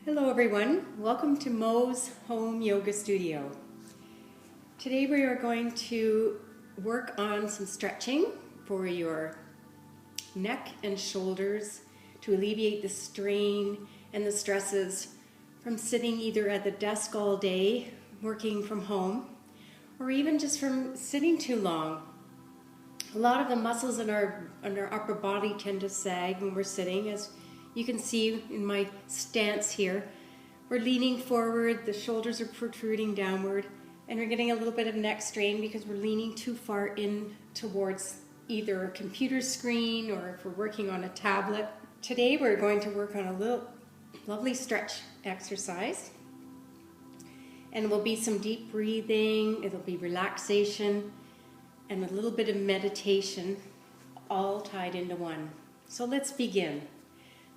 Hello everyone, welcome to Mo's Home Yoga Studio. Today we are going to work on some stretching for your neck and shoulders to alleviate the strain and the stresses from sitting either at the desk all day, working from home, or even just from sitting too long. A lot of the muscles in our upper body tend to sag when we're sitting, as you can see in my stance here. We're leaning forward, the shoulders are protruding downward, and we're getting a little bit of neck strain because we're leaning too far in towards either a computer screen or if we're working on a tablet. Today we're going to work on a little lovely stretch exercise. And it will be some deep breathing, it'll be relaxation, and a little bit of meditation, all tied into one. So let's begin.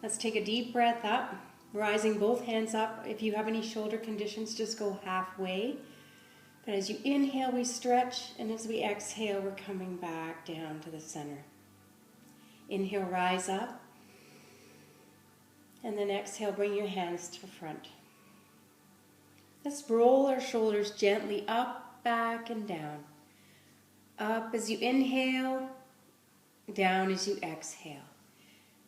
Let's take a deep breath up, rising both hands up. If you have any shoulder conditions, just go halfway. But as you inhale, we stretch, and as we exhale, we're coming back down to the center. Inhale, rise up, and then exhale, bring your hands to the front. Let's roll our shoulders gently up, back, and down. Up as you inhale, down as you exhale.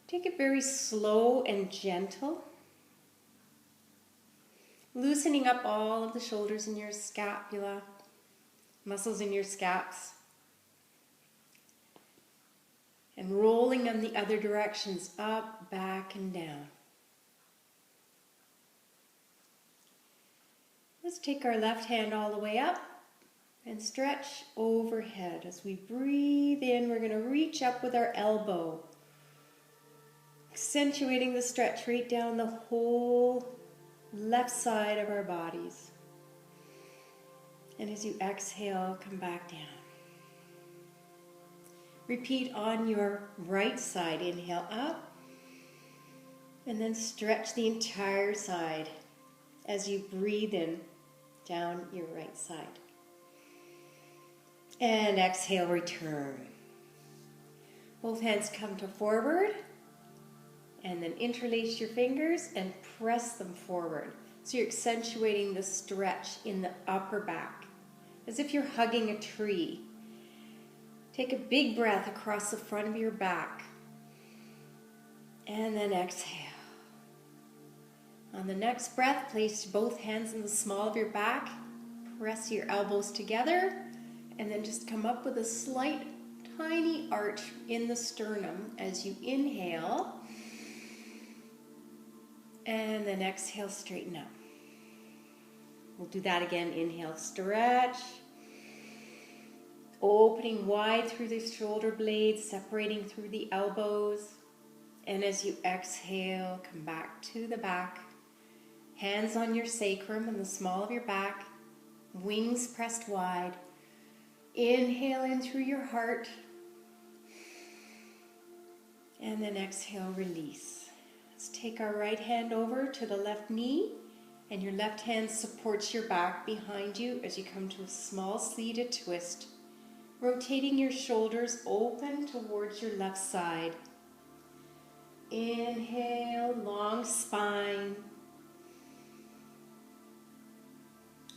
Take it very slow and gentle. Loosening up all of the shoulders in your scapula, muscles in your scaps. And rolling in the other directions, up, back, and down. Let's take our left hand all the way up and stretch overhead. As we breathe in, we're going to reach up with our elbow, accentuating the stretch right down the whole left side of our bodies. And as you exhale, come back down. Repeat on your right side. Inhale up, and then stretch the entire side as you breathe in down your right side. And exhale, return. Both hands come to forward, and then interlace your fingers and press them forward. So you're accentuating the stretch in the upper back, as if you're hugging a tree. Take a big breath across the front of your back, and then exhale. On the next breath, place both hands in the small of your back, press your elbows together, and then just come up with a slight, tiny arch in the sternum as you inhale, and then exhale, straighten up. We'll do that again. Inhale, stretch, opening wide through the shoulder blades, separating through the elbows, and as you exhale, come back to the back. Hands on your sacrum and the small of your back, wings pressed wide. Inhale in through your heart, and then exhale, release. Let's take our right hand over to the left knee, and your left hand supports your back behind you as you come to a small seated twist, rotating your shoulders open towards your left side. Inhale, long spine.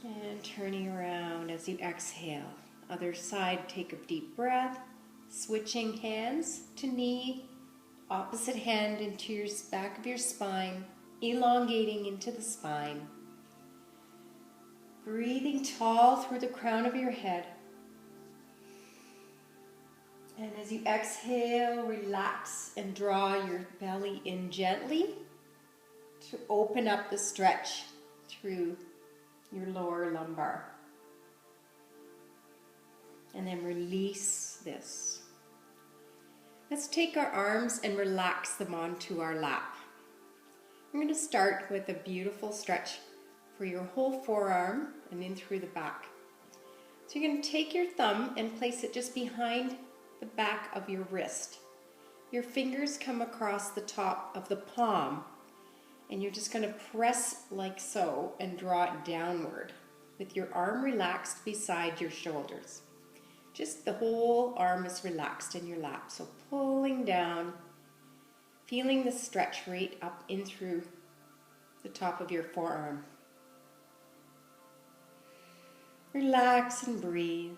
And turning around as you exhale. Other side, take a deep breath, switching hands to knee, opposite hand into your back of your spine, elongating into the spine. Breathing tall through the crown of your head. And as you exhale, relax and draw your belly in gently to open up the stretch through your lower lumbar. And then release this. Let's take our arms and relax them onto our lap. We're going to start with a beautiful stretch for your whole forearm and in through the back. So you're going to take your thumb and place it just behind the back of your wrist. Your fingers come across the top of the palm, and you're just going to press like so and draw it downward with your arm relaxed beside your shoulders. Just the whole arm is relaxed in your lap. So pulling down, feeling the stretch right up in through the top of your forearm. Relax and breathe.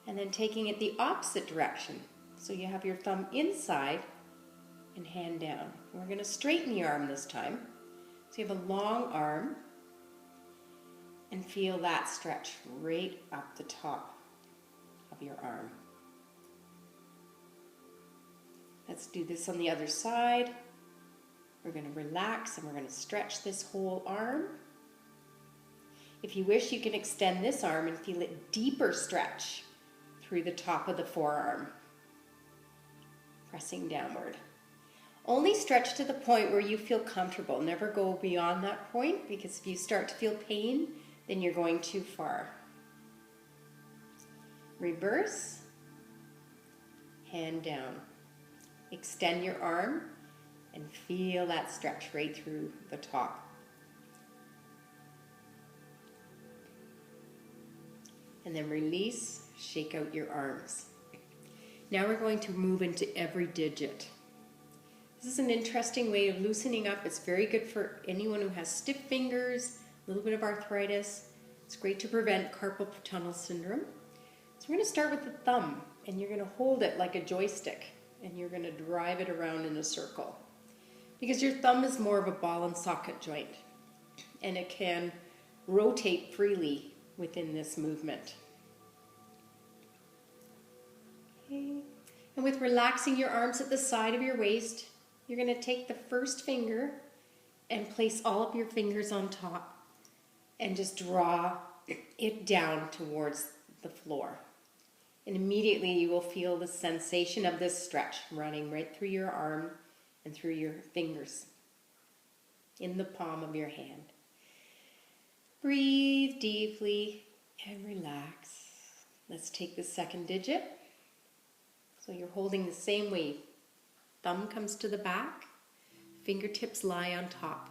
And then taking it the opposite direction. So you have your thumb inside and hand down. We're going to straighten the arm this time. So you have a long arm and feel that stretch right up the top of your arm. Let's do this on the other side. We're going to relax and we're going to stretch this whole arm. If you wish, you can extend this arm and feel it deeper stretch through the top of the forearm, pressing downward. Only stretch to the point where you feel comfortable. Never go beyond that point, because if you start to feel pain, then you're going too far. Reverse, hand down. Extend your arm and feel that stretch right through the top. And then release, shake out your arms. Now we're going to move into every digit. This is an interesting way of loosening up. It's very good for anyone who has stiff fingers, a little bit of arthritis. It's great to prevent carpal tunnel syndrome. So we're going to start with the thumb, and you're going to hold it like a joystick, and you're going to drive it around in a circle. Because your thumb is more of a ball and socket joint, and it can rotate freely within this movement. Okay. And with relaxing your arms at the side of your waist, you're going to take the first finger and place all of your fingers on top and just draw it down towards the floor. And immediately you will feel the sensation of this stretch running right through your arm and through your fingers in the palm of your hand. Breathe deeply and relax. Let's take the second digit. So you're holding the same way. Thumb comes to the back, fingertips lie on top.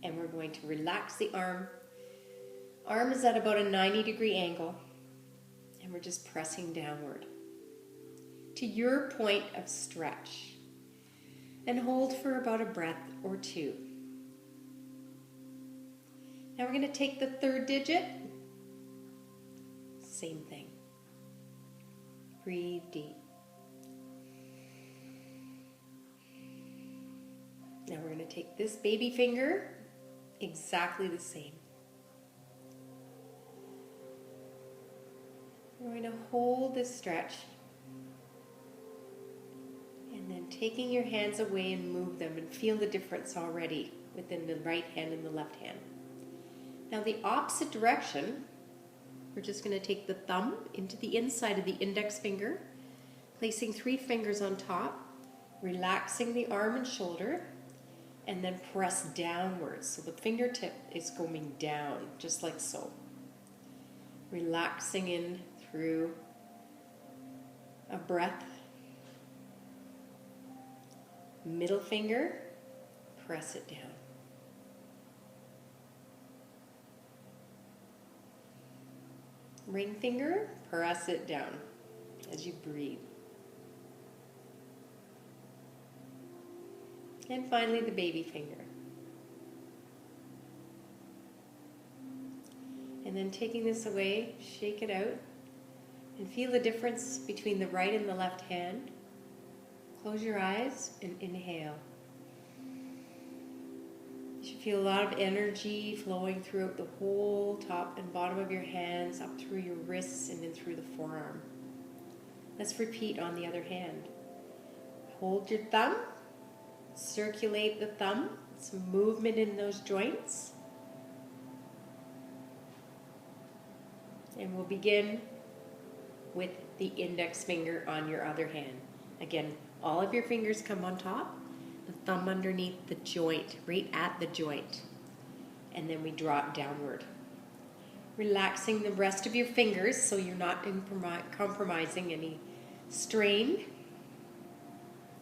And we're going to relax the arm. Arm is at about a 90-degree angle. And we're just pressing downward to your point of stretch. And hold for about a breath or two. Now we're going to take the third digit. Same thing. Breathe deep. Now we're going to take this baby finger, exactly the same. We're going to hold this stretch, and then taking your hands away and move them and feel the difference already within the right hand and the left hand. Now the opposite direction, we're just going to take the thumb into the inside of the index finger, placing 3 fingers on top, relaxing the arm and shoulder, and then press downwards. So the fingertip is going down, just like so. Relaxing in through a breath. Middle finger, press it down. Ring finger, press it down as you breathe. And finally the baby finger. And then taking this away, shake it out and feel the difference between the right and the left hand. Close your eyes and inhale. You should feel a lot of energy flowing throughout the whole top and bottom of your hands, up through your wrists and in through the forearm. Let's repeat on the other hand. Hold your thumb, circulate the thumb, some movement in those joints. And we'll begin with the index finger on your other hand. Again, all of your fingers come on top, the thumb underneath the joint, right at the joint. And then we drop downward. Relaxing the rest of your fingers so you're not compromising any strain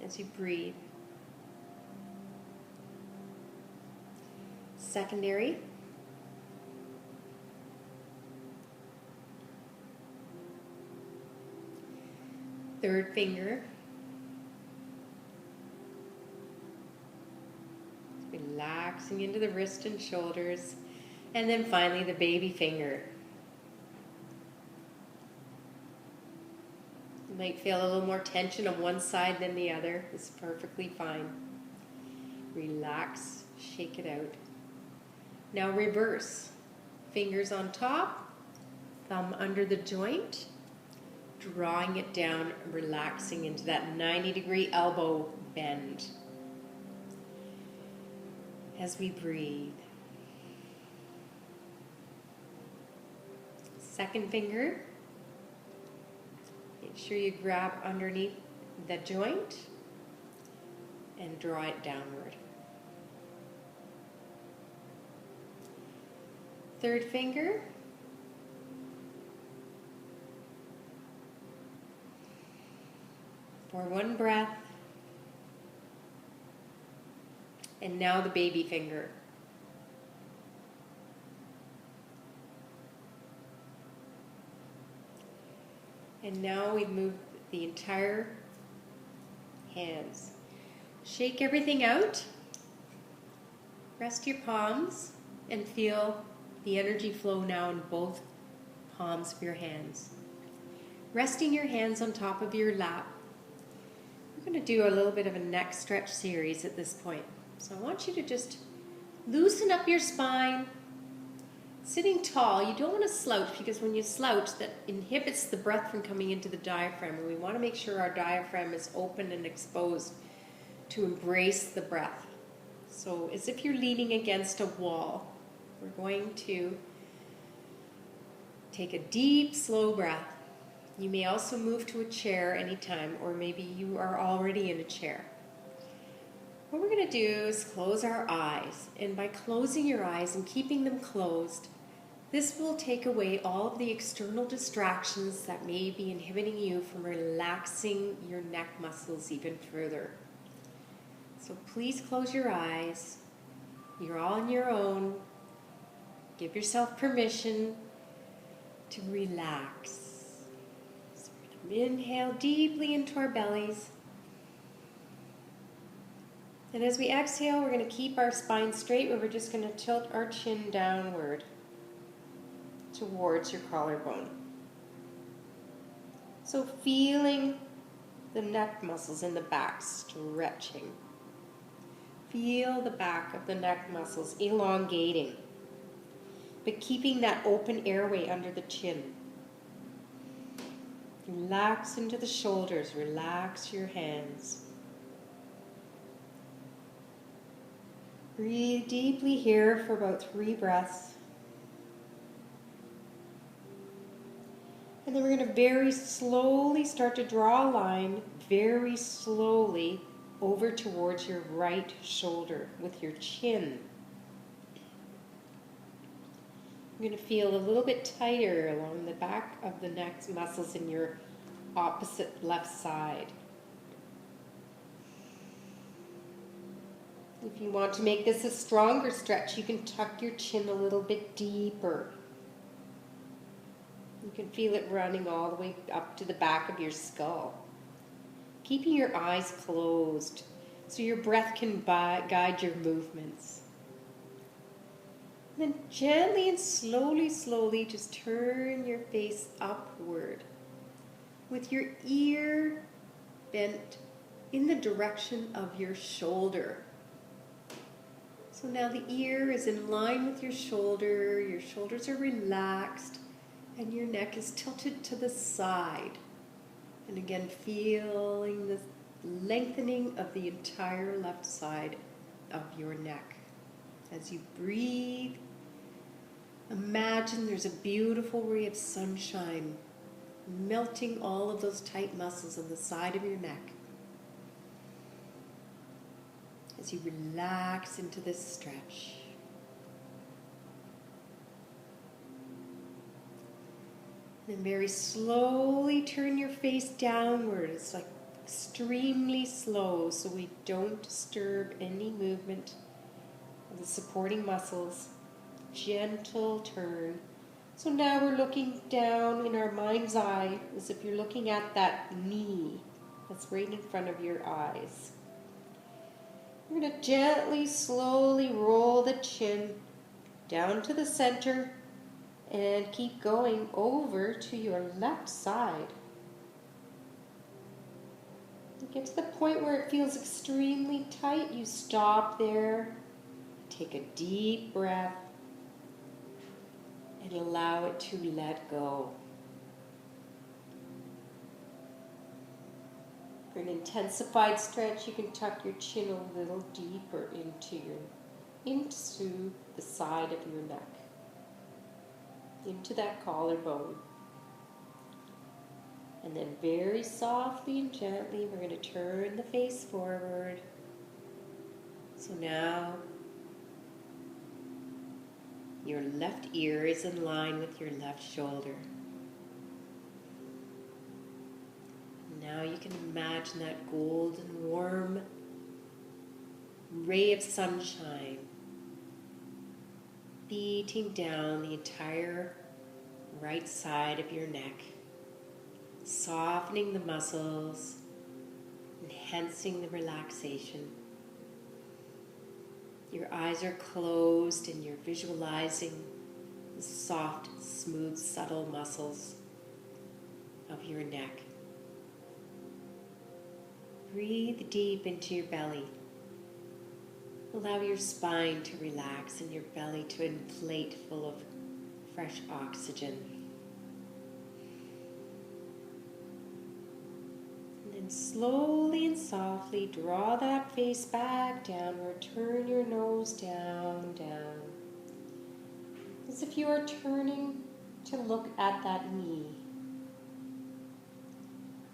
as you breathe. Secondary. Third finger. Relaxing into the wrist and shoulders. And then finally the baby finger. You might feel a little more tension on one side than the other. It's perfectly fine. Relax, shake it out. Now reverse. Fingers on top, thumb under the joint, drawing it down, relaxing into that 90-degree elbow bend. As we breathe. Second finger. Make sure you grab underneath the joint and draw it downward. Third finger. For one breath. And now the baby finger. And now we move the entire hands. Shake everything out. Rest your palms and feel the energy flow now in both palms of your hands. Resting your hands on top of your lap. We're going to do a little bit of a neck stretch series at this point. So I want you to just loosen up your spine. Sitting tall, you don't want to slouch, because when you slouch, that inhibits the breath from coming into the diaphragm. And we want to make sure our diaphragm is open and exposed to embrace the breath. So as if you're leaning against a wall, we're going to take a deep, slow breath. You may also move to a chair anytime, or maybe you are already in a chair. What we're going to do is close our eyes, and by closing your eyes and keeping them closed, this will take away all of the external distractions that may be inhibiting you from relaxing your neck muscles even further. So please close your eyes. You're all on your own. Give yourself permission to relax. So we're going to inhale deeply into our bellies. And as we exhale, we're going to keep our spine straight, but we're just going to tilt our chin downward towards your collarbone. So feeling the neck muscles in the back stretching. Feel the back of the neck muscles elongating, but keeping that open airway under the chin. Relax into the shoulders, relax your hands. Breathe deeply here for about 3 breaths. And then we're going to very slowly start to draw a line, very slowly, over towards your right shoulder with your chin. You're going to feel a little bit tighter along the back of the neck muscles in your opposite left side. If you want to make this a stronger stretch, you can tuck your chin a little bit deeper. You can feel it running all the way up to the back of your skull. Keeping your eyes closed so your breath can guide your movements. And then gently and slowly just turn your face upward with your ear bent in the direction of your shoulder. So now the ear is in line with your shoulders are relaxed, and your neck is tilted to the side. And again, feeling the lengthening of the entire left side of your neck. As you breathe, imagine there's a beautiful ray of sunshine melting all of those tight muscles on the side of your neck. As you relax into this stretch. Then very slowly turn your face downward. It's like extremely slow, so we don't disturb any movement of the supporting muscles. Gentle turn. So now we're looking down in our mind's eye as if you're looking at that knee that's right in front of your eyes. We're going to gently, slowly roll the chin down to the center and keep going over to your left side. You get to the point where it feels extremely tight, you stop there, take a deep breath, and allow it to let go. For an intensified stretch, you can tuck your chin a little deeper into the side of your neck, into that collarbone. And then very softly and gently, we're going to turn the face forward. So now your left ear is in line with your left shoulder. Now you can imagine that golden, warm ray of sunshine beating down the entire right side of your neck, softening the muscles, enhancing the relaxation. Your eyes are closed and you're visualizing the soft, smooth, subtle muscles of your neck. Breathe deep into your belly. Allow your spine to relax and your belly to inflate full of fresh oxygen. And then slowly and softly draw that face back downward. Turn your nose down, down. As if you are turning to look at that knee.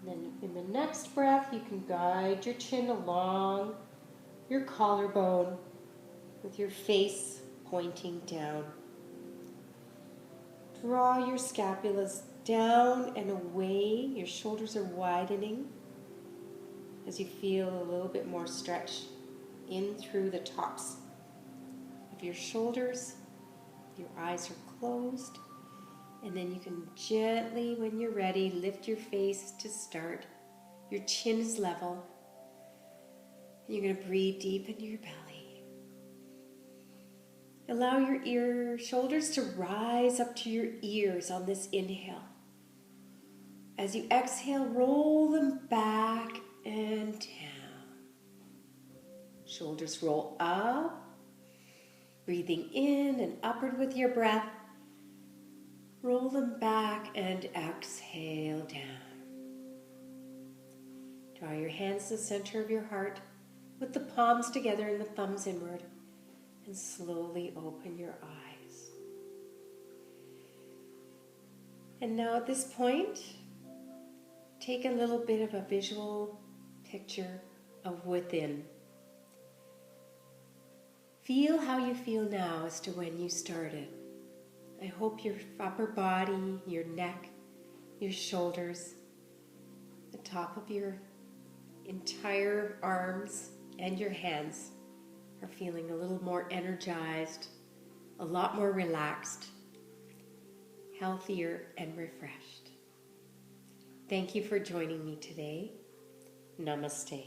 Then in the next breath, you can guide your chin along your collarbone with your face pointing down. Draw your scapulas down and away. Your shoulders are widening as you feel a little bit more stretch in through the tops of your shoulders. Your eyes are closed. And then you can gently, when you're ready, lift your face to start. Your chin is level. And you're going to breathe deep into your belly. Allow your shoulders to rise up to your ears on this inhale. As you exhale, roll them back and down. Shoulders roll up, breathing in and upward with your breath. Roll them back and exhale down. Draw your hands to the center of your heart with the palms together and the thumbs inward, and slowly open your eyes. And now at this point, take a little bit of a visual picture of within. Feel how you feel now as to when you started. I hope your upper body, your neck, your shoulders, the top of your entire arms and your hands are feeling a little more energized, a lot more relaxed, healthier and refreshed. Thank you for joining me today. Namaste.